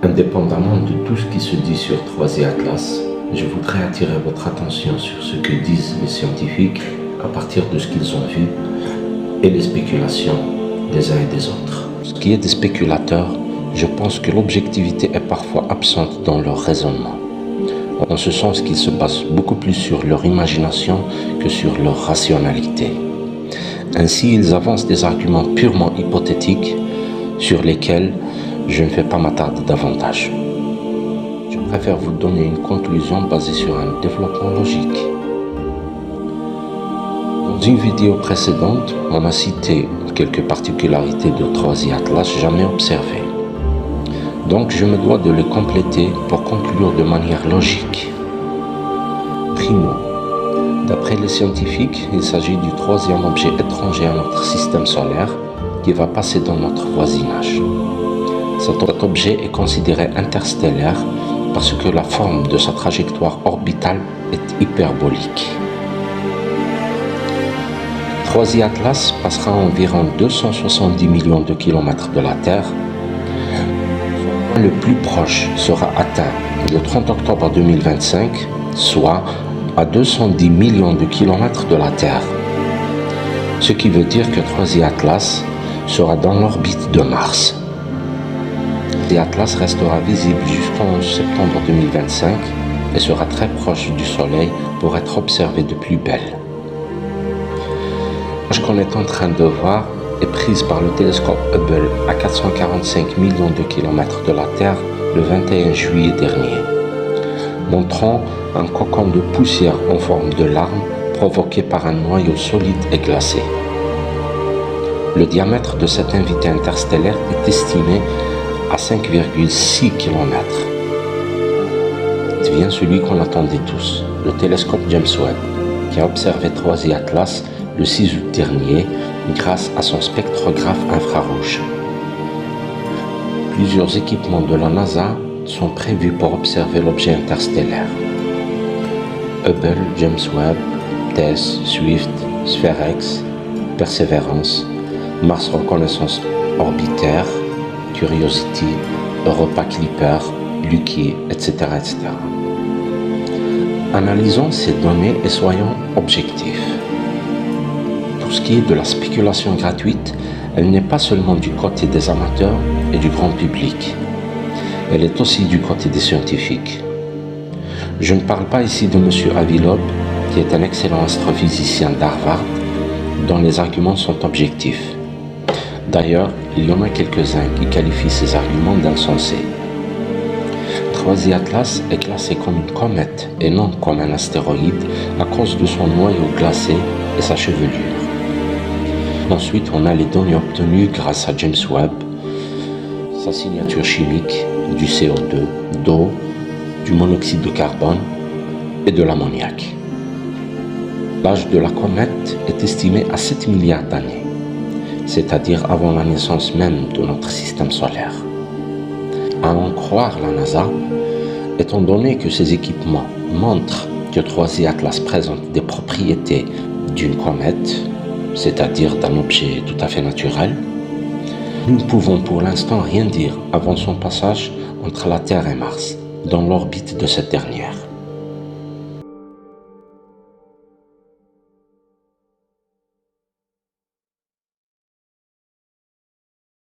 Indépendamment de tout ce qui se dit sur 3i Atlas, je voudrais attirer votre attention sur ce que disent les scientifiques à partir de ce qu'ils ont vu et les spéculations des uns et des autres. Ce qui est des spéculateurs, je pense que l'objectivité est parfois absente dans leur raisonnement, en ce sens qu'ils se basent beaucoup plus sur leur imagination que sur leur rationalité. Ainsi, ils avancent des arguments purement hypothétiques sur lesquels je ne vais pas m'attarder davantage. Je préfère vous donner une conclusion basée sur un développement logique. Dans une vidéo précédente, on a cité quelques particularités de 3i Atlas jamais observées. Donc je me dois de les compléter pour conclure de manière logique. Primo, d'après les scientifiques, il s'agit du troisième objet étranger à notre système solaire qui va passer dans notre voisinage. Cet objet est considéré interstellaire parce que la forme de sa trajectoire orbitale est hyperbolique. 3i Atlas passera environ 270 millions de kilomètres de la Terre. Son point le plus proche sera atteint le 30 octobre 2025, soit à 210 millions de kilomètres de la Terre. Ce qui veut dire que 3i Atlas sera dans l'orbite de Mars. 3i Atlas restera visible jusqu'en septembre 2025 et sera très proche du Soleil pour être observé de plus belle. L'image qu'on est en train de voir est prise par le télescope Hubble à 445 millions de kilomètres de la Terre le 21 juillet dernier, montrant un cocon de poussière en forme de larme provoqué par un noyau solide et glacé. Le diamètre de cet invité interstellaire est estimé à 5,6 km. Vient celui qu'on attendait tous, le télescope James Webb, qui a observé 3i Atlas le 6 août dernier grâce à son spectrographe infrarouge. Plusieurs équipements de la NASA sont prévus pour observer l'objet interstellaire. Hubble, James Webb, TESS, Swift, SPHEREX, Perseverance, Mars Reconnaissance Orbiter, Curiosity, Europa Clipper, Lucky, etc., etc. Analysons ces données et soyons objectifs. Pour ce qui est de la spéculation gratuite, elle n'est pas seulement du côté des amateurs et du grand public. Elle est aussi du côté des scientifiques. Je ne parle pas ici de M. Avi Loeb, qui est un excellent astrophysicien d'Harvard, dont les arguments sont objectifs. D'ailleurs, il y en a quelques-uns qui qualifient ces arguments d'insensés. 3i Atlas est classé comme une comète et non comme un astéroïde à cause de son noyau glacé et sa chevelure. Ensuite, on a les données obtenues grâce à James Webb, sa signature chimique, du CO2, d'eau, du monoxyde de carbone et de l'ammoniac. L'âge de la comète est estimé à 7 milliards d'années, c'est-à-dire avant la naissance même de notre système solaire. À en croire la NASA, étant donné que ces équipements montrent que 3i Atlas présente des propriétés d'une comète, c'est-à-dire d'un objet tout à fait naturel, nous ne pouvons pour l'instant rien dire avant son passage entre la Terre et Mars, dans l'orbite de cette dernière.